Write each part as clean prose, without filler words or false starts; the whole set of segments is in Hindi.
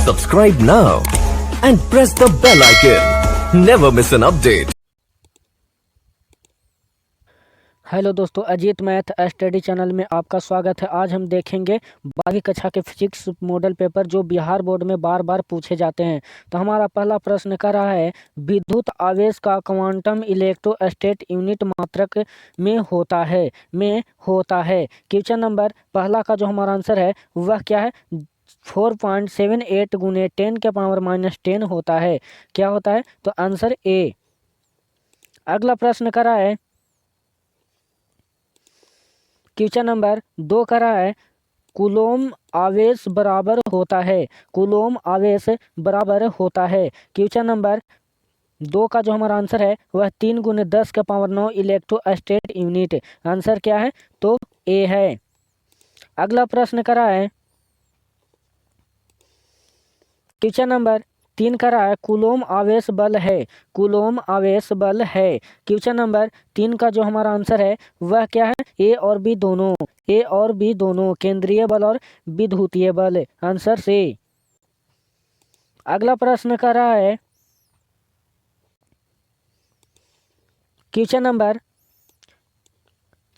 Subscribe now and press the bell icon. Never miss an update. Hello दोस्तों, अजीत मैथ स्टडी चैनल में आपका स्वागत है। आज हम देखेंगे 12वीं कक्षा के फिजिक्स मॉडल पेपर जो बिहार बोर्ड में बार बार पूछे जाते हैं। तो हमारा पहला प्रश्न कर रहा है, विद्युत आवेश का क्वांटम इलेक्ट्रोस्टैटिक यूनिट मात्रक में होता है। क्वेश्चन नंबर पहला का जो हमारा आंसर है वह क्या है, 4.78 गुने 10 के पावर -10 होता है। क्या होता है? तो आंसर ए। अगला प्रश्न करा है, क्वेश्चन नंबर 2 करा है, कूलोम आवेश बराबर होता है। कूलोम आवेश बराबर होता है। क्वेश्चन नंबर 2 का जो हमारा आंसर है वह 3 गुने 10 के पावर 9 इलेक्ट्रोस्टैटिक यूनिट। आंसर क्या है? तो ए है। अगला प्रश्न करा है, क्वेश्चन नंबर 3 करा है, कूलोम आवेश बल है। कूलोम आवेश बल है। क्वेश्चन नंबर 3 का जो हमारा आंसर है वह क्या है, ए और बी दोनों केंद्रीय बल और विद्युतीय बल। आंसर से। अगला प्रश्न करा है, क्वेश्चन नंबर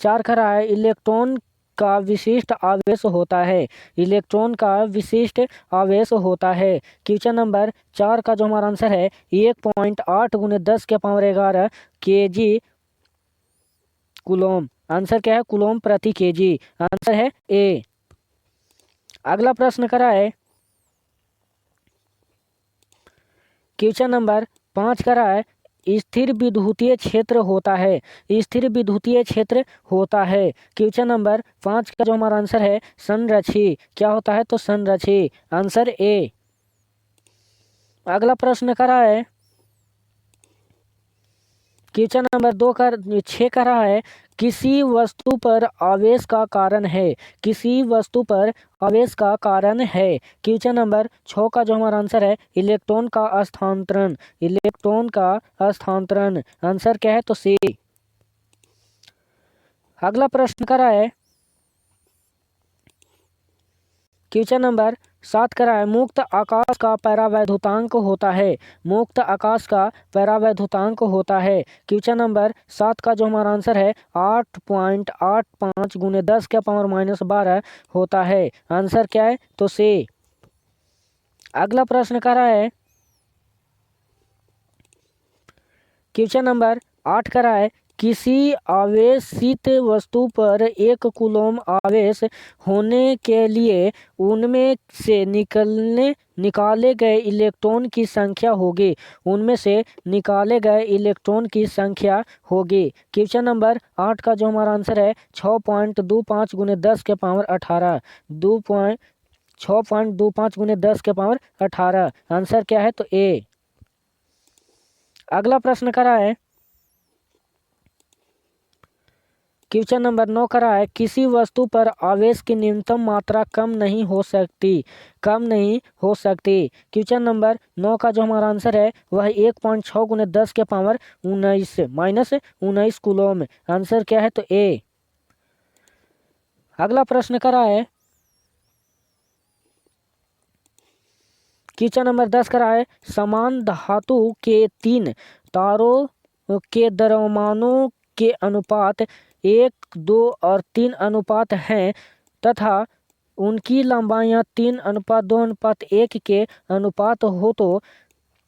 4 करा है, इलेक्ट्रॉन का विशिष्ट आवेश होता है। इलेक्ट्रॉन का विशिष्ट आवेश होता है। क्वेश्चन नंबर 4 का जो हमारा आंसर है 1.8 गुने 10 के पावर 11 kg कूलोम। आंसर क्या है? कूलोम प्रति kg। आंसर है ए। अगला प्रश्न करा है, क्वेश्चन नंबर 5 करा है, स्थिर विद्युतीय क्षेत्र होता है। स्थिर विद्युतीय क्षेत्र होता है। क्वेश्चन नंबर 5 का जो हमारा आंसर है संरक्षी। क्या होता है? तो संरक्षी। Answer A. अगला प्रश्न करा है, क्वेश्चन नंबर 6 का रहा है, किसी वस्तु पर आवेश का कारण है। किसी वस्तु पर आवेश का कारण है। क्वेश्चन नंबर 6 का जो हमारा आंसर है इलेक्ट्रॉन का स्थानांतरण। इलेक्ट्रॉन का स्थानांतरण। आंसर क्या है? तो सी। अगला प्रश्न करा है, क्वेश्चन नंबर 7 करा है, मुक्त आकाश का परावैद्युतांक होता है। मुक्त आकाश का परावैद्युतांक होता है। क्वेश्चन नंबर 7 का जो हमारा आंसर है 8.85 गुने 10 के पावर -12 होता है। आंसर क्या है? तो सी। अगला प्रश्न करा है, क्वेश्चन नंबर 8 करा है, किसी आवेशित वस्तु पर 1 कूलोम आवेश होने के लिए उनमें से निकाले गए इलेक्ट्रॉन की संख्या होगी। उनमें से निकाले गए इलेक्ट्रॉन की संख्या होगी। क्वेश्चन नंबर 8 का जो हमारा आंसर है 6.25 गुने 10 के पावर 18। 6.25 गुने 10 के पावर 18। आंसर क्या है? तो ए। अगला प्रश्न करा है, क्वेश्चन नंबर 9 करा है, किसी वस्तु पर आवेश की न्यूनतम मात्रा कम नहीं हो सकती। कम नहीं हो सकती। क्वेश्चन नंबर 9 का जो हमारा आंसर है वह 1.6 गुने 10 के पावर 19 -19 कूलोम। आंसर क्या है? तो ए। अगला प्रश्न करा है, क्वेश्चन नंबर 10 करा है, समान धातु के 3 तारों के द्रव्यमानों के अनुपात 1, 2 और 3 अनुपात हैं तथा उनकी लंबाइयाँ 3:2:1 के अनुपात हो तो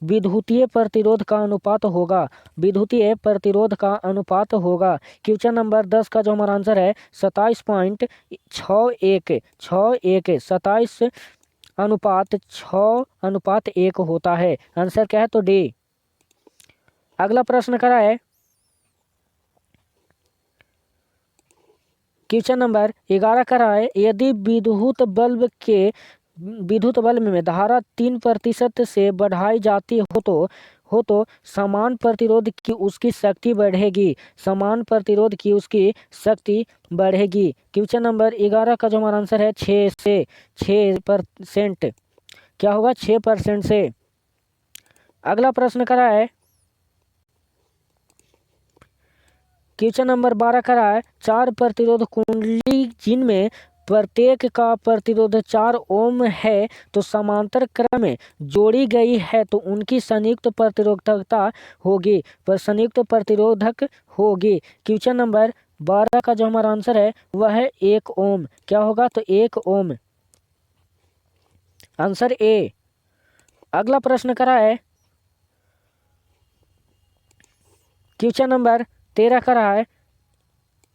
विद्युतीय प्रतिरोध का अनुपात होगा। विद्युतीय प्रतिरोध का अनुपात होगा। क्वेश्चन नंबर 10 का जो हमारा आंसर है 27.61 अनुपात 6:1 होता है। आंसर क्या है? तो डी। अगला प्रश्न करा है, क्वेश्चन नंबर 11 करा है, यदि विद्युत बल्ब में धारा 3% से बढ़ाई जाती हो तो समान प्रतिरोध की उसकी शक्ति बढ़ेगी। समान प्रतिरोध की उसकी शक्ति बढ़ेगी। क्वेश्चन नंबर 11 का जो हमारा आंसर है 6%। क्या होगा? 6% से। अगला प्रश्न करा है, क्वेश्चन नंबर 12 करा है, 4 प्रतिरोध कुंडली जिनमें प्रत्येक का प्रतिरोध 4 ओम है तो समांतर क्रम में जोड़ी गई है तो उनकी संयुक्त प्रतिरोधकता होगी, पर संयुक्त प्रतिरोधक होगी। क्वेश्चन नंबर 12 का जो हमारा आंसर है वह है 1 ओम। क्या होगा? तो 1 ओम, आंसर ए। अगला प्रश्न करा है क्वेश्चन नंबर 13 का रहा है,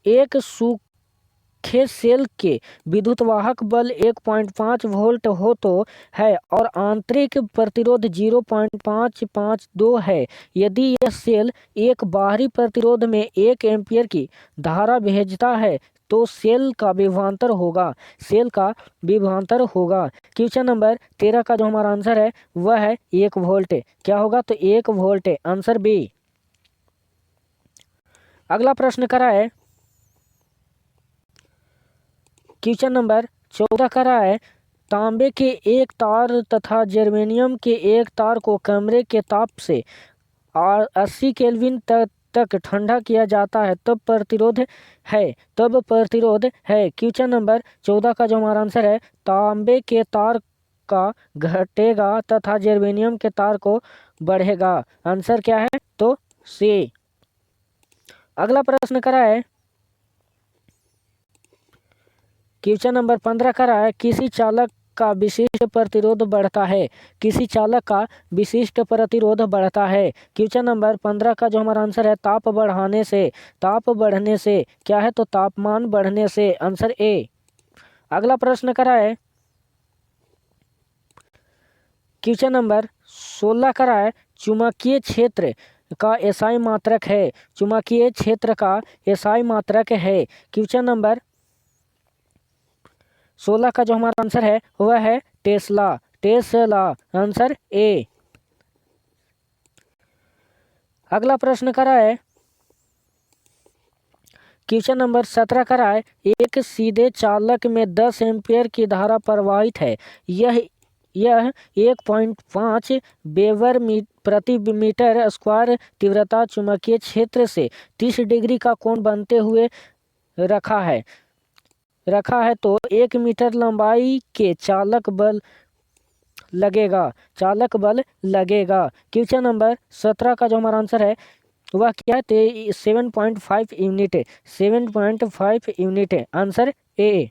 एक सूखे सेल के विद्युत वाहक बल 1.5 वोल्ट हो तो है और आंतरिक प्रतिरोध 0.552 है। यदि यह सेल एक बाहरी प्रतिरोध में 1 एम्पीयर की धारा भेजता है तो सेल का विभवांतर होगा, सेल का विभवांतर होगा। क्वेश्चन नंबर 13 का जो हमारा आंसर है वह है 1 वोल्ट। क्या होगा? तो 1 वोल्ट, आंसर बी। अगला प्रश्न करा है क्वेश्चन नंबर 14 करा है, तांबे के एक तार तथा जर्मेनियम के एक तार को कमरे के ताप से 80 केल्विन तक ठंडा किया जाता है तब प्रतिरोध है। क्वेश्चन नंबर 14 का जो हमारा आंसर है, तांबे के तार का घटेगा तथा जर्मेनियम के तार को बढ़ेगा। आंसर क्या है? तो सी। अगला प्रश्न करा है क्वेश्चन नंबर 15 करा है, किसी चालक का विशिष्ट प्रतिरोध बढ़ता है, किसी चालक का विशिष्ट प्रतिरोध बढ़ता है। क्वेश्चन नंबर 15 का जो हमारा आंसर है, ताप बढ़ने से क्या है? तो तापमान बढ़ने से, आंसर ए। अगला प्रश्न करा है क्वेश्चन नंबर 16 करा है, चुंबकीय क्षेत्र का एसआई मात्रक है, चुंबकीय क्षेत्र का एसआई मात्रक है। क्वेश्चन नंबर 16 का जो हमारा आंसर है वह है टेस्ला, आंसर ए। अगला प्रश्न करा है क्वेश्चन नंबर 17 करा है, एक सीधे चालक में 10 एम्पीयर की धारा प्रवाहित है, यह 1.5 वेबर प्रति मीटर स्क्वायर तीव्रता चुंबकीय क्षेत्र से 30 डिग्री का कोण बनते हुए रखा है तो 1 मीटर लंबाई के चालक बल लगेगा। क्वेश्चन नंबर 17 का जो हमारा आंसर है वह क्या है? 7.5 यूनिट, आंसर ए।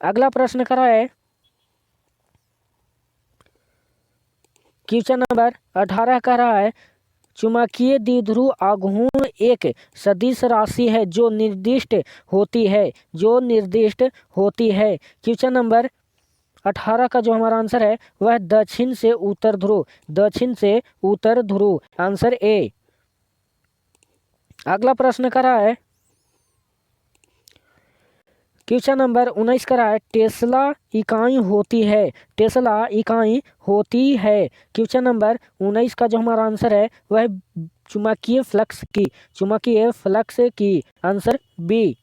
अगला प्रश्न करा है क्वेश्चन नंबर 18 का रहा है, चुंबकीय द्विध्रुव आघूर्ण एक सदिश राशि है जो निर्दिष्ट होती है। क्वेश्चन नंबर 18 का जो हमारा आंसर है वह दक्षिण से उत्तर ध्रुव, आंसर ए। अगला प्रश्न करा है क्वेश्चन नंबर 19 करा है, टेस्ला इकाई होती है। क्वेश्चन नंबर 19 का जो हमारा आंसर है वह चुंबकीय फ्लक्स की, आंसर बी।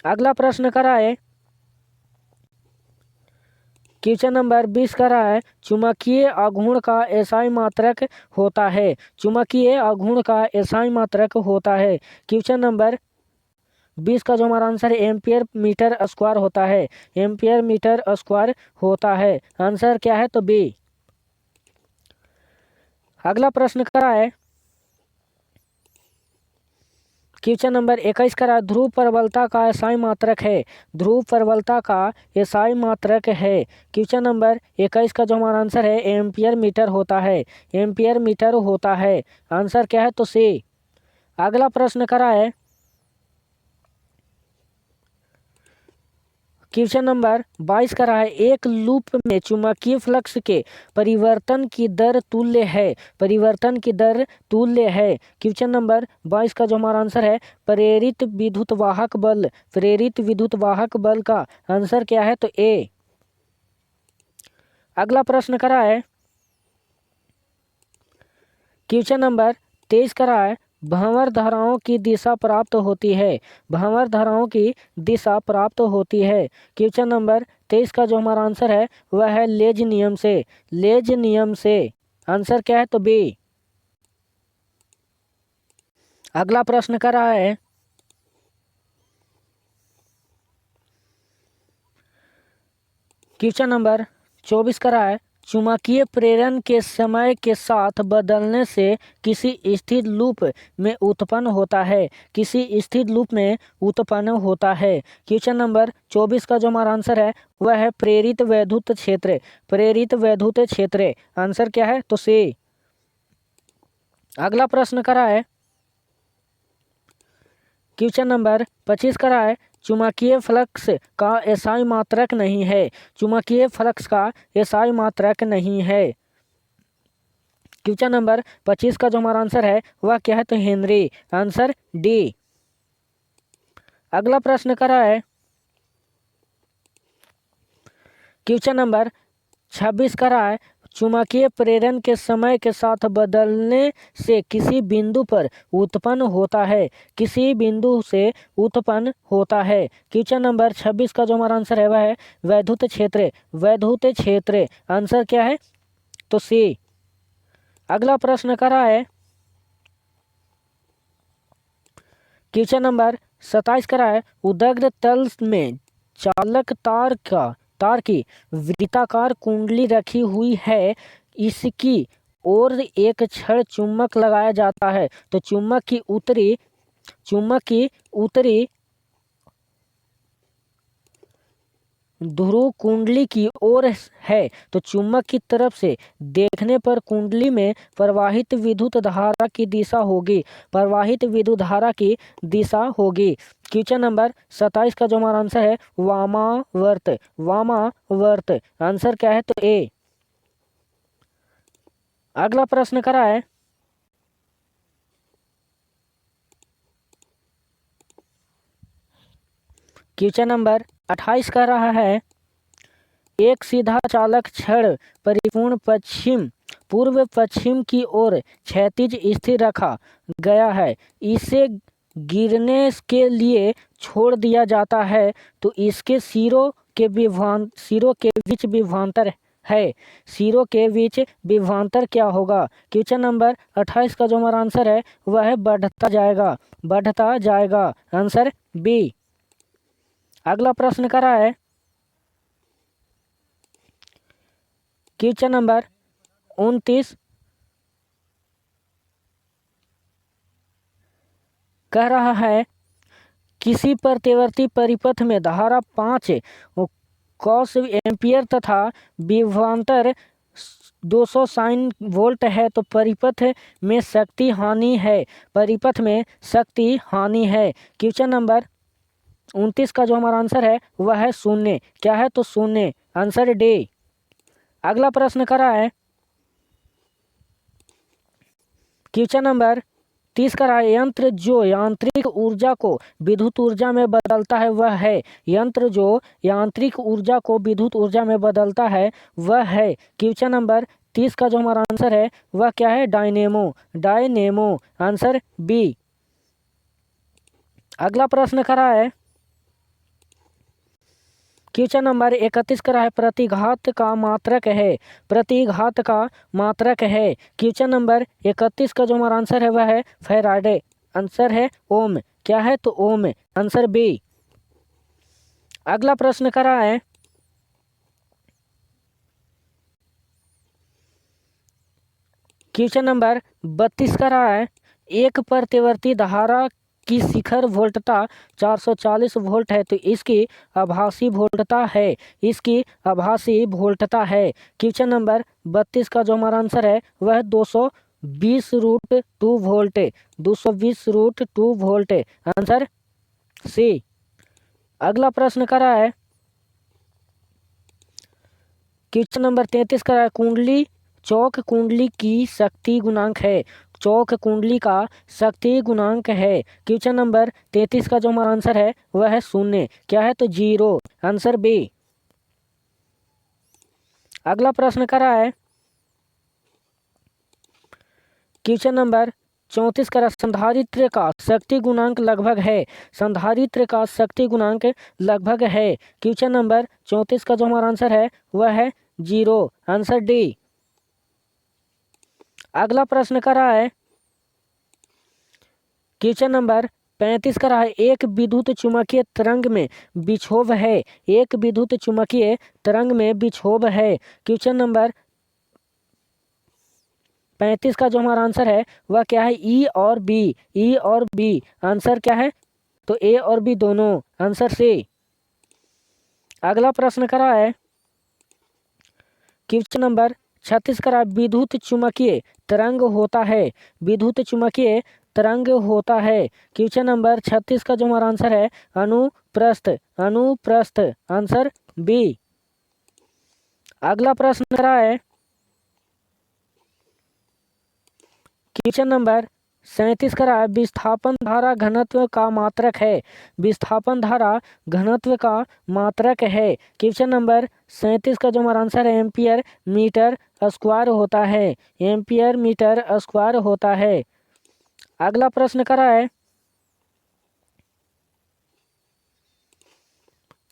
अगला प्रश्न करा है क्वेश्चन नंबर 20 करा है, चुंबकीय आघूर्ण का एसआई मात्रक होता है, क्वेश्चन नंबर 20 का जो हमारा आंसर है एम्पियर मीटर स्क्वायर होता है, आंसर क्या है? तो बी। अगला प्रश्न करा है क्वेश्चन नंबर 21 करा, ध्रुव प्रबलता का एसआई मात्रक है, क्वेश्चन नंबर 21 का जो हमारा आंसर है एम्पियर मीटर होता है, आंसर क्या है? तो सी। अगला प्रश्न करा है क्वेश्चन नंबर 22 का रहा है, एक लूप में चुंबकीय फ्लक्स के परिवर्तन की दर तुल्य है, क्वेश्चन नंबर 22 का जो हमारा आंसर है प्रेरित विद्युत वाहक बल का आंसर क्या है? तो ए। अगला प्रश्न करा है क्वेश्चन नंबर 23 का रहा है, भंवर धाराओं की दिशा प्राप्त होती है, क्वेश्चन नंबर 23 का जो हमारा आंसर है वह है लेज नियम से, आंसर क्या है? तो बी। अगला प्रश्न कर रहा है क्वेश्चन नंबर 24 का रहा है चुंबकीय प्रेरण के समय के साथ बदलने से किसी स्थिर लूप में उत्पन्न होता है। किसी स्थिर लूप में उत्पन्न होता है। क्वेश्चन नंबर 24 का जो हमारा आंसर है वह है प्रेरित वैद्युत क्षेत्र। प्रेरित वैद्युत क्षेत्र आंसर क्या है तो सी। अगला प्रश्न करा है क्वेश्चन नंबर 25 का रहा है चुंबकीय फ्लक्स का एसआई मात्रक नहीं है। चुंबकीय फ्लक्स का एसआई मात्रक नहीं है। क्वेश्चन नंबर 25 का जो हमारा आंसर है वह क्या है तो हेनरी। Answer D. अगला प्रश्न करा है क्वेश्चन नंबर 26 का रहा है चुंबकीय प्रेरण के समय के साथ बदलने से किसी बिंदु पर उत्पन्न होता है। किसी बिंदु से उत्पन्न होता है। क्वेश्चन नंबर 26 का जो हमारा आंसर है वह है वैद्युत क्षेत्र। वैद्युत क्षेत्र आंसर क्या है तो सी। अगला प्रश्न करा है क्वेश्चन नंबर 27 करा है उदग्र तल में चालक तार की वृत्ताकार कुंडली रखी हुई है। इसकी ओर एक छड़ चुंबक लगाया जाता है तो चुंबक की उत्तरी ध्रुव कुंडली की ओर है तो चुंबक की तरफ से देखने पर कुंडली में प्रवाहित विद्युत धारा की दिशा होगी। प्रवाहित विद्युत धारा की दिशा होगी। क्वेश्चन नंबर 27 का जो हमारा आंसर है वामावर्त। वामावर्त आंसर क्या है तो ए। अगला प्रश्न करा है क्वेश्चन नंबर 28 का रहा है एक सीधा चालक छड़ परिपूर्ण पूर्व पश्चिम की ओर क्षैतिज स्थिर रखा गया है। इसे गिरने के लिए छोड़ दिया जाता है तो इसके सिरों के बीच विभवांतर है। सिरों के बीच विभवांतर क्या होगा। क्वेश्चन नंबर 28 का जो हमारा आंसर है वह है बढ़ता जाएगा। बढ़ता जाएगा आंसर बी। अगला प्रश्न करा है क्वेश्चन नंबर 29 कह रहा है किसी प्रतिवर्ती परिपथ में धारा 5 कॉस एम्पियर तथा विभवांतर 200 साइन वोल्ट है तो परिपथ में शक्ति हानि है। परिपथ में शक्ति हानि है। क्वेश्चन नंबर 29 का जो हमारा आंसर है वह है शून्य। क्या है तो शून्य आंसर डी। अगला प्रश्न करा है क्वेश्चन नंबर 30 का है यंत्र जो यांत्रिक ऊर्जा को विद्युत ऊर्जा में बदलता है वह है। यंत्र जो यांत्रिक ऊर्जा को विद्युत ऊर्जा में बदलता है वह है। क्वेश्चन नंबर 30 का जो हमारा आंसर है वह क्या है डायनेमो। Dynamo answer B. अगला प्रश्न करा है क्वेश्चन नंबर 31 का है प्रतिघात का मात्रक है। प्रतिघात का मात्रक है। क्वेश्चन नंबर 31 का जो हमारा आंसर है वह है फैराडे। आंसर है ओम। क्या है तो ओम आंसर बी। अगला प्रश्न करा है क्वेश्चन नंबर 32 का रहा है एक प्रतिवर्ती धारा की शिखर वोल्टता 440 वोल्ट है तो इसकी आभासी वोल्टता है। इसकी आभासी वोल्टता है। क्वेश्चन नंबर 32 का जो हमारा आंसर है वह 220√2 वोल्ट। 220√2 volt answer C. अगला प्रश्न करा है क्वेश्चन नंबर 33 का है कुंडली चौक कुंडली की शक्ति गुणांक है। चौक कुंडली का शक्ति गुणांक है। क्वेश्चन नंबर 33 का जो हमारा आंसर है वह है शून्य। क्या है तो 0 आंसर बी। अगला प्रश्न करा है क्वेश्चन नंबर 34 का संधारित्र का शक्ति गुणांक लगभग है। संधारित्र का शक्ति गुणांक लगभग है। क्वेश्चन नंबर 34 का जो हमारा आंसर है वह है 0 आंसर डी। अगला प्रश्न करा है क्वेश्चन नंबर 35 का रहा है एक विद्युत चुम्बकीय तरंग में विक्षोभ है, एक विद्युत चुम्बकीय तरंग में विक्षोभ है। क्वेश्चन नंबर 35 का जो हमारा आंसर है वह क्या है, ई और बी, ई और बी। आंसर क्या है, तो ए और बी दोनों, आंसर सी। अगला प्रश्न करा है क्वेश्चन नंबर 36 करा, विद्युत चुम्बकीय तरंग होता है, विद्युत चुम्बकीय तरंग होता है। क्वेश्चन नंबर 36 का जो हमारा आंसर है अनुप्रस्थ, अनुप्रस्थ, आंसर बी। अगला प्रश्न करा है क्वेश्चन नंबर 37 करा है, विस्थापन धारा घनत्व का मात्रक है, विस्थापन धारा घनत्व का मात्रक है। क्वेश्चन नंबर 37 का जो हमारा आंसर है एम्पियर मीटर स्क्वायर होता है, एम्पियर मीटर स्क्वायर होता है। अगला प्रश्न करा है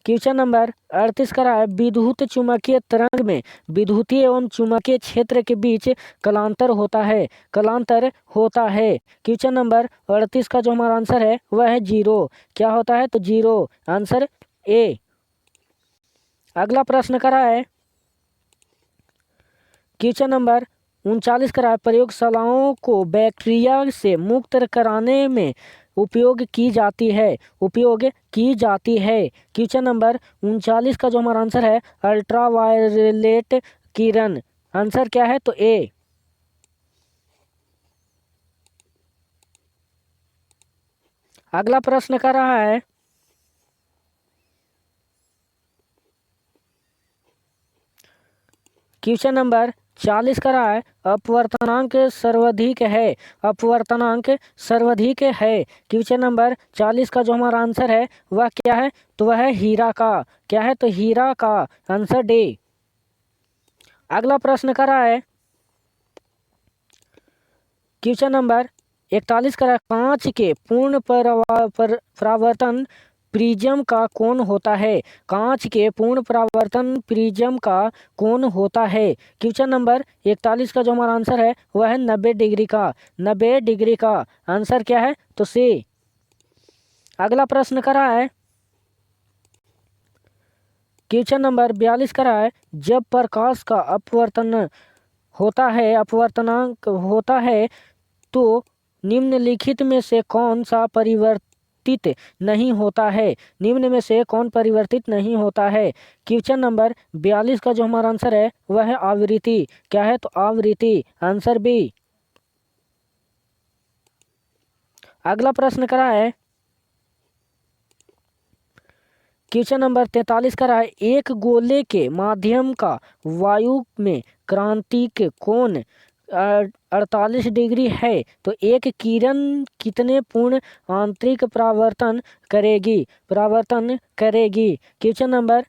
क्वेश्चन नंबर 38 करा है, विद्युत चुम्बकीय तरंग में विद्युतीय एवं चुम्बकीय क्षेत्र के बीच कलांतर होता है, कलांतर होता है। क्वेश्चन नंबर 38 का जो हमारा आंसर है वह है जीरो, क्या होता है, तो जीरो, आंसर ए। अगला प्रश्न करा है क्वेश्चन नंबर 39 करा है, प्रयोगशालाओं को बैक्टीरिया से मुक्त कराने में उपयोग की जाती है, उपयोग की जाती है। क्वेश्चन नंबर 39 का जो हमारा आंसर है अल्ट्रावायलेट किरण, आंसर क्या है, तो ए। अगला प्रश्न कर रहा है क्वेश्चन नंबर 40 का रहा है, अपवर्तनांक सर्वाधिक है, अपवर्तनांक सर्वाधिक है। क्वेश्चन नंबर 40 का जो हमारा आंसर है वह क्या है, तो वह है हीरा का, क्या है, तो हीरा का, आंसर डी। अगला प्रश्न कर रहा है क्वेश्चन नंबर 41 का, कांच के पूर्ण परावर्तन प्रिज्म का कोण होता है, कांच के पूर्ण परावर्तन प्रिज्म का कोण होता है। क्वेश्चन नंबर 41 का जो हमारा आंसर है वह है 90 डिग्री का, 90 डिग्री का, आंसर क्या है, तो सी। अगला प्रश्न करा है क्वेश्चन नंबर 42 करा है, जब प्रकाश का अपवर्तन होता है, अपवर्तनांक होता है, तो निम्नलिखित में से कौन सा परिवर्तित नहीं होता है, निम्न में से कौन परिवर्तित नहीं होता है। क्वेश्चन नंबर 42 का जो हमारा आंसर है वह है आवृत्ति, क्या है, तो आवृत्ति, आंसर बी। अगला प्रश्न करा है क्वेश्चन नंबर 43 का है, एक गोले के माध्यम का वायु में क्रांतिक कोण 48 डिग्री है, तो एक किरण कितने पूर्ण आंतरिक परावर्तन करेगी, परावर्तन करेगी। क्वेश्चन नंबर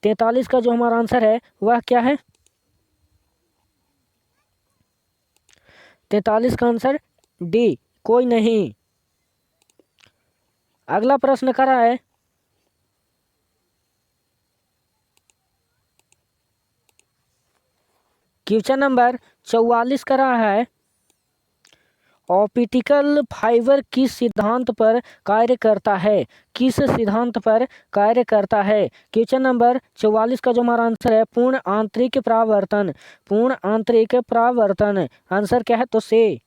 43 का जो हमारा आंसर है वह क्या है, 43 का आंसर डी, कोई नहीं। अगला प्रश्न करा है क्वेश्चन नंबर 44 का रहा है, ऑप्टिकल फाइबर किस सिद्धांत पर कार्य करता है, किस सिद्धांत पर कार्य करता है। क्वेश्चन नंबर 44 का जो हमारा आंसर है पूर्ण आंतरिक परावर्तन, पूर्ण आंतरिक परावर्तन, आंसर क्या है, तो से।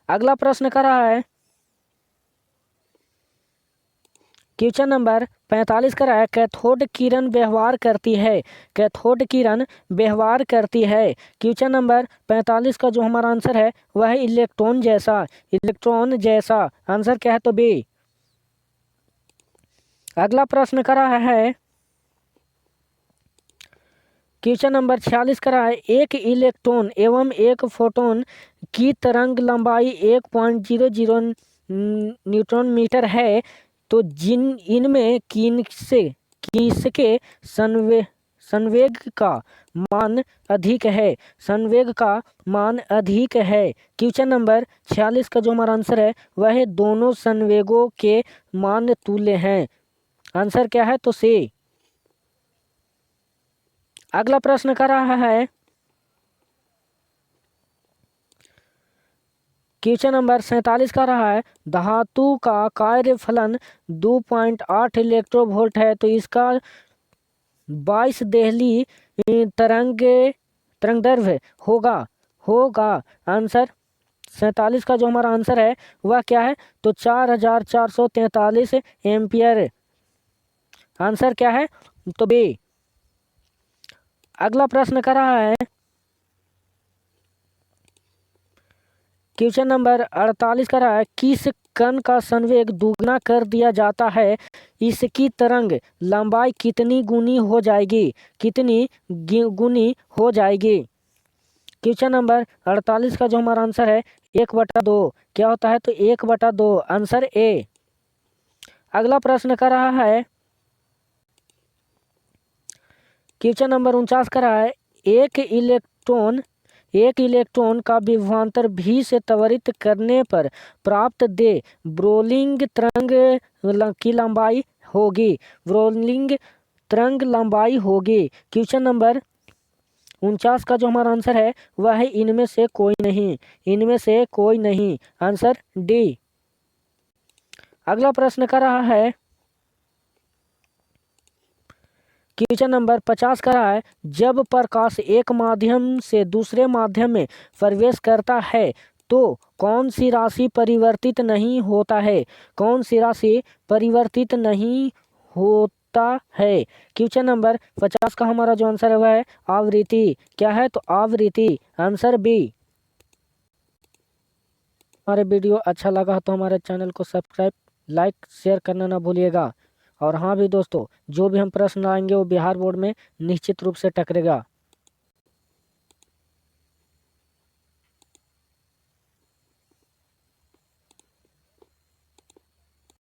अगला प्रश्न का रहा है क्वेश्चन नंबर 45 का है, कैथोड किरण व्यवहार करती है, कैथोड किरण व्यवहार करती है। क्वेश्चन नंबर 45 का जो हमारा आंसर है वह है इलेक्ट्रॉन जैसा, इलेक्ट्रॉन जैसा, आंसर क्या है, तो बी। अगला प्रश्न का रहा है क्वेश्चन नंबर 46 का है, एक इलेक्ट्रॉन एवं एक फोटोन की तरंग लंबाई 1.00 न्यूटन मीटर है, तो जिन इनमें किसके संवेग का मान अधिक है, संवेग का मान अधिक है। क्वेश्चन नंबर 46 का जो हमारा आंसर है वह है दोनों संवेगों के मान तुल्य हैं, आंसर क्या है, तो सी। अगला प्रश्न कर रहा है क्वेश्चन नंबर 47 का रहा है धातु का कार्यफलन 2.8 इलेक्ट्रोवोल्ट है, तो इसका 22 देहली तरंगदैर्घ्य होगा आंसर 47 का जो हमारा आंसर है वह क्या है, तो 4443 एम्पियर। आंसर क्या है, तो बी। अगला प्रश्न कर रहा है क्वेश्चन नंबर 48 का रहा है किस कण का संवेग दुगना कर दिया जाता है, इसकी तरंग लंबाई कितनी गुनी हो जाएगी, कितनी गुनी हो जाएगी। क्वेश्चन नंबर 48 का जो हमारा आंसर है 1/2 क्या होता है, तो 1/2 आंसर ए। अगला प्रश्न कर रहा है क्वेश्चन नंबर 49 का रहा है एक इलेक्ट्रॉन का विभवांतर भी से त्वरित करने पर प्राप्त दे ब्रोलिंग तरंग की लंबाई होगी, ब्रोलिंग तरंग लंबाई होगी। क्वेश्चन नंबर 49 का जो हमारा आंसर है वह है इनमें से कोई नहीं, आंसर डी। अगला प्रश्न कर रहा है क्वेश्चन नंबर 50 का रहा है जब प्रकाश एक माध्यम से दूसरे माध्यम में प्रवेश करता है तो कौन सी राशि परिवर्तित नहीं होता है, कौन सी राशि परिवर्तित नहीं होता है। क्वेश्चन नंबर 50 का हमारा जो आंसर है वह है आवृत्ति। क्या है, तो आवृत्ति, आंसर बी। हमारे वीडियो अच्छा लगा तो हमारे चैनल को सब्सक्राइब, लाइक, शेयर करना ना भूलिएगा। और हाँ भी दोस्तों, जो भी हम प्रश्न आएंगे वो बिहार बोर्ड में निश्चित रूप से टकरेगा।